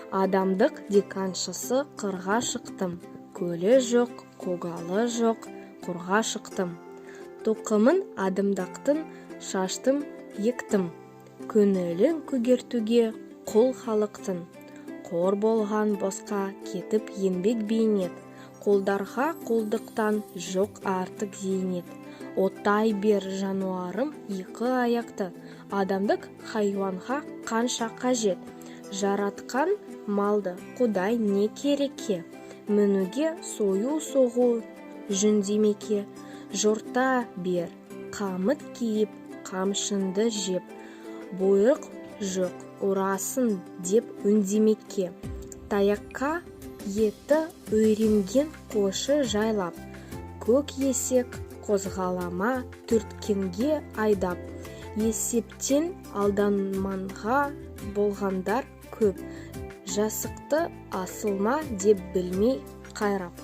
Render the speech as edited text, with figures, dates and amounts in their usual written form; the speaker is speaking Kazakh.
Адамдық диқаншысы қырға шықтым. Көлі жоқ, көгалы жоқ, қорға шықтым. Тоқымын адамдақтың шаштым, ектім. Көңілін көгертуге құл халықтың. Қор болған босқа кетіп еңбек бейнет. Қолдарға қолдықтан жоқ артық зейнет. Оттай бер жануарым екі аяқты. Адамдық хайуанға қанша қажет. Жаратқан малды құдай не керекке. Мінуге сою соғу жүн демеке. Жорта бер, қамыт киіп, қамшынды жеп. Бұйрық жоқ, ұрасын деп үндемекке. Таяққа еті үйренген қошы жайлап. Көк есек қозғалама түрткенге айдап. Есептен алданманға болғандар көп. Жасықты асылма деп білмей қайрап.